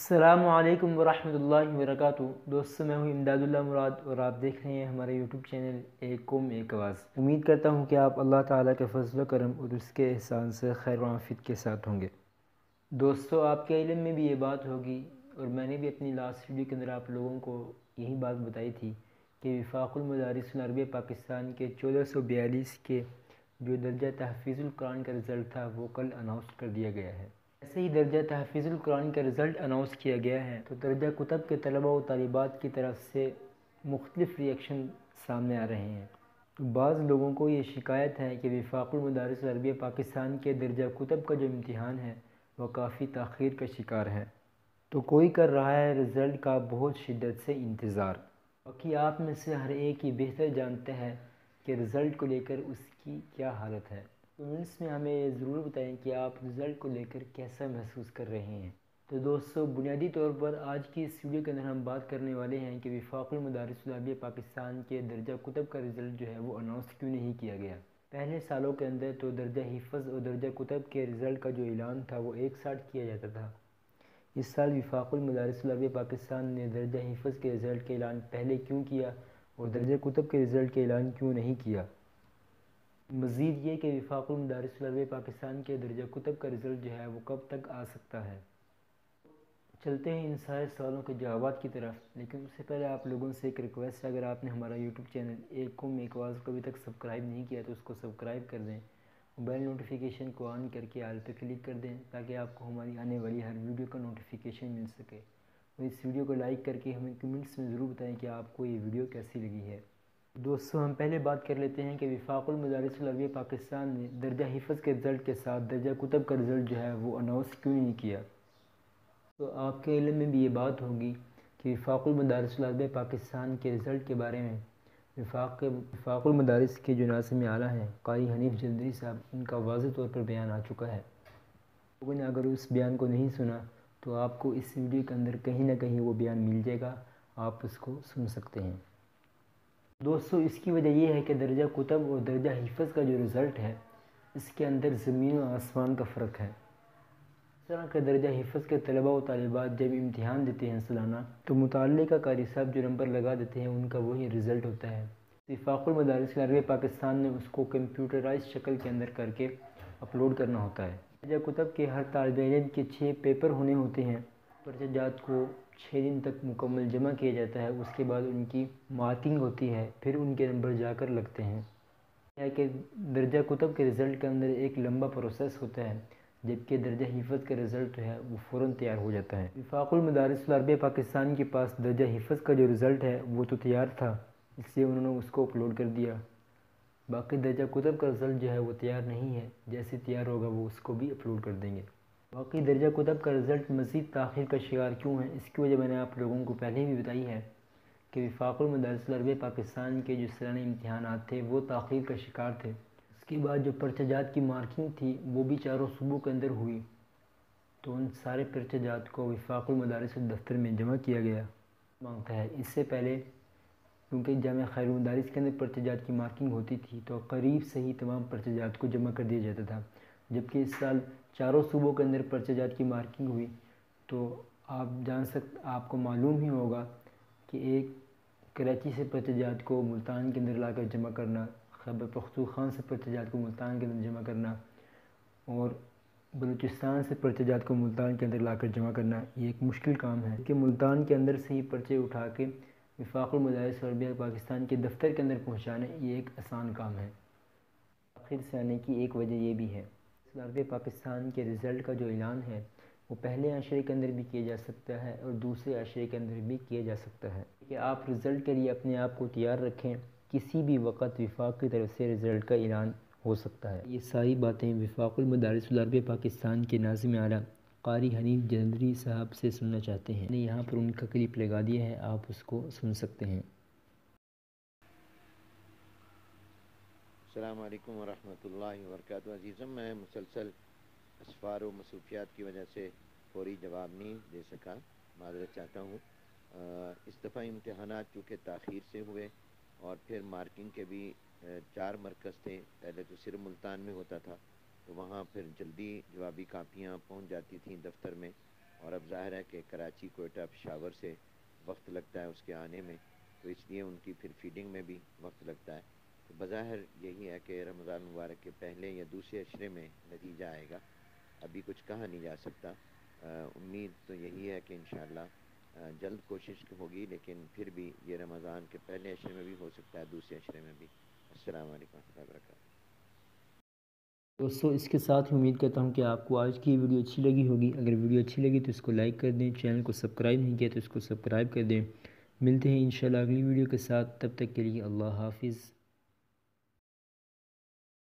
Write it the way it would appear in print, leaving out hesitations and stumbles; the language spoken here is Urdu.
السلام علیکم ورحمۃ اللہ وبرکاتہ۔ دوستو، میں ہوں امداد اللہ مراد اور آپ دیکھ رہے ہیں ہمارا یوٹیوب چینل ایک قوم ایک آواز۔ امید کرتا ہوں کہ آپ اللہ تعالیٰ کے فضل و کرم اور اس کے احسان سے خیر و عافیت کے ساتھ ہوں گے۔ دوستو، آپ کے علم میں بھی یہ بات ہوگی اور میں نے بھی اپنی لاسٹ ویڈیو کے اندر آپ لوگوں کو یہی بات بتائی تھی کہ وفاق المدارس العربیہ پاکستان کے 1442 کے جو درجہ تحفیظ القرآن کا رزلٹ تھا وہ کل اناؤنس کر دیا گیا ہے۔ ایسے ہی درجہ تحفیظ القرآن کا رزلٹ اناؤنس کیا گیا ہے تو درجہ کتب کے طلبہ و طالبات کی طرف سے مختلف ریئیکشن سامنے آ رہے ہیں۔ تو بعض لوگوں کو یہ شکایت ہے کہ وفاق المدارس العربیہ پاکستان کے درجہ کتب کا جو امتحان ہے وہ کافی تاخیر کا شکار ہے، تو کوئی کر رہا ہے رزلٹ کا بہت شدت سے انتظار۔ باقی آپ میں سے ہر ایک ہی بہتر جانتا ہے کہ رزلٹ کو لے کر اس کی کیا حالت ہے۔ کمنٹس میں ہمیں یہ ضرور بتائیں کہ آپ رزلٹ کو لے کر کیسا محسوس کر رہے ہیں۔ تو دوستو، بنیادی طور پر آج کی اس ویڈیو کے اندر ہم بات کرنے والے ہیں کہ وفاق المدارس العربیہ پاکستان کے درجہ کتب کا رزلٹ جو ہے وہ اناؤنس کیوں نہیں کیا گیا۔ پہلے سالوں کے اندر تو درجہ حفظ اور درجہ کتب کے رزلٹ کا جو اعلان تھا وہ ایک ساتھ کیا جاتا تھا۔ اس سال وفاق المدارس العربیہ پاکستان نے درجہ حفظ کے رزلٹ کا اعلان پہلے کیوں کیا اور درجہ کتب کے رزلٹ کا اعلان کیوں نہیں کیا؟ مزید یہ کہ وفاق المدارس العربیہ پاکستان کے درجہ کتب کا رزلٹ جو ہے وہ کب تک آ سکتا ہے۔ چلتے ہیں ان سارے سوالوں کے جوابات کی طرف، لیکن اس سے پہلے آپ لوگوں سے ایک ریکویسٹ ہے، اگر آپ نے ہمارا یوٹیوب چینل ایک قوم ایک آواز کو ابھی تک سبسکرائب نہیں کیا تو اس کو سبسکرائب کر دیں، موبائل نوٹیفیکیشن کو آن کر کے آل پہ کلک کر دیں تاکہ آپ کو ہماری آنے والی ہر ویڈیو کا نوٹیفیکیشن مل سکے، اور اس ویڈیو کو لائک کر کے ہمیں کمنٹس میں ضرور بتائیں کہ آپ کو یہ ویڈیو کیسی لگی ہے۔ دوستو، ہم پہلے بات کر لیتے ہیں کہ وفاق المدارس العربیہ پاکستان نے درجہ حفظ کے رزلٹ کے ساتھ درجہ کتب کا رزلٹ جو ہے وہ اناؤنس کیوں نہیں کیا۔ تو آپ کے علم میں بھی یہ بات ہوگی کہ وفاق المدارس العربیہ پاکستان کے رزلٹ کے بارے میں وفاق المدارس کے جو ناظم اعلیٰ ہیں قاری حنیف جلندری صاحب، ان کا واضح طور پر بیان آ چکا ہے۔ لوگوں نے اگر اس بیان کو نہیں سنا تو آپ کو اس ویڈیو کے اندر کہیں نہ کہیں وہ بیان مل جائے گا، آپ اس کو سن سکتے ہیں۔ دوستو، اس کی وجہ یہ ہے کہ درجہ کتب اور درجہ حفظ کا جو رزلٹ ہے اس کے اندر زمین و آسمان کا فرق ہے۔ اس طرح کا درجہ حفظ کے طلبہ و طالبات جب امتحان دیتے ہیں سالانہ تو متعلقہ قاری صاحب جو نمبر لگا دیتے ہیں ان کا وہی رزلٹ ہوتا ہے۔ وفاق المدارس العربیہ پاکستان نے اس کو کمپیوٹرائز شکل کے اندر کر کے اپلوڈ کرنا ہوتا ہے۔ درجہ کتب کے ہر طالب علم کے 6 پیپر ہونے ہوتے ہیں۔ پرچہ جات کو 6 دن تک مکمل جمع کیا جاتا ہے، اس کے بعد ان کی مارکنگ ہوتی ہے، پھر ان کے نمبر جا کر لگتے ہیں۔ یہ کہ درجہ کتب کے رزلٹ کے اندر ایک لمبا پروسیس ہوتا ہے، جبکہ درجہ حفظ کا رزلٹ جو ہے وہ فوراً تیار ہو جاتا ہے۔ وفاق المدارس العربیہ پاکستان کے پاس درجہ حفظ کا جو رزلٹ ہے وہ تو تیار تھا، اس لیے انہوں نے اس کو اپلوڈ کر دیا۔ باقی درجہ کتب کا رزلٹ جو ہے وہ تیار نہیں ہے، جیسے تیار ہوگا وہ اس کو بھی اپلوڈ کر دیں گے۔ باقی درجہ کتب کا رزلٹ مزید تاخیر کا شکار کیوں ہے، اس کی وجہ میں نے آپ لوگوں کو پہلے بھی بتائی ہے کہ وفاق المدارس العربیہ پاکستان کے جو سالانہ امتحانات تھے وہ تاخیر کا شکار تھے۔ اس کے بعد جو پرچہ جات کی مارکنگ تھی وہ بھی چاروں صوبوں کے اندر ہوئی، تو ان سارے پرچہ جات کو وفاق المدارس دفتر میں جمع کیا گیا مانگتا ہے۔ اس سے پہلے کیونکہ جامعہ خیر المدارس کے اندر پرچہ جات کی مارکنگ ہوتی تھی تو قریب سے ہی تمام پرچہ جات کو جمع کر دیا جاتا تھا، جبکہ اس سال چاروں صوبوں کے اندر پرچہ جات کی مارکنگ ہوئی، تو آپ کو معلوم ہی ہوگا کہ ایک کراچی سے پرچہ جات کو ملتان کے اندر لا کر جمع کرنا، خیبر پختونخوا سے پرچہ جات کو ملتان کے اندر جمع کرنا، اور بلوچستان سے پرچہ جات کو ملتان کے اندر لا کر جمع کرنا، یہ ایک مشکل کام ہے کہ ملتان کے اندر سے ہی پرچے اٹھا کے وفاق المدارس العربیہ پاکستان کے دفتر کے اندر پہنچانے یہ ایک آسان کام ہے۔ آخر سے آنے کی ایک وجہ یہ بھی ہے، عربیہ پاکستان کے رزلٹ کا جو اعلان ہے وہ پہلے عشرے کے اندر بھی کیا جا سکتا ہے اور دوسرے عشرے کے اندر بھی کیا جا سکتا ہے کہ آپ رزلٹ کے لیے اپنے آپ کو تیار رکھیں، کسی بھی وقت وفاق کی طرف سے رزلٹ کا اعلان ہو سکتا ہے۔ یہ ساری باتیں وفاق المدارس العربیہ پاکستان کے ناظم اعلیٰ قاری حنیف جلندری صاحب سے سننا چاہتے ہیں۔ میں نے یہاں پر ان کا کلپ لگا دیا ہے، آپ اس کو سن سکتے ہیں۔ السلام علیکم ورحمۃ اللہ وبرکاتہ۔ عزیزم، میں مسلسل اسفار و مصروفیات کی وجہ سے فوری جواب نہیں دے سکا، معذرت چاہتا ہوں۔ اس دفعہ امتحانات چونکہ تاخیر سے ہوئے اور پھر مارکنگ کے بھی 4 مرکز تھے، پہلے تو صرف ملتان میں ہوتا تھا، تو وہاں پھر جلدی جوابی کاپیاں پہنچ جاتی تھیں دفتر میں، اور اب ظاہر ہے کہ کراچی کوئٹہ پشاور سے وقت لگتا ہے اس کے آنے میں، تو اس لیے ان کی پھر فیڈنگ میں بھی وقت لگتا ہے. تو بظاہر یہی ہے کہ رمضان مبارک کے پہلے یا دوسرے عشرے میں نتیجہ آئے گا. ابھی کچھ کہا نہیں جا سکتا. امید تو یہی ہے کہ انشاءاللہ جلد کوشش ہوگی، لیکن پھر بھی یہ رمضان کے پہلے عشرے میں بھی ہو سکتا ہے، دوسرے عشرے میں بھی. السلام علیکم ورحمۃ اللہ وبرکاتہ. دوستو اس کے ساتھ ہی امید کرتا ہوں کہ آپ کو آج کی ویڈیو اچھی لگی ہوگی. اگر ویڈیو اچھی لگی تو اس کو لائک کر دیں، چینل کو سبسکرائب نہیں کیا تو اس کو سبسکرائب کر دیں. ملتے ہیں انشاءاللہ اگلی ویڈیو کے ساتھ، تب تک کے لیے اللہ حافظ.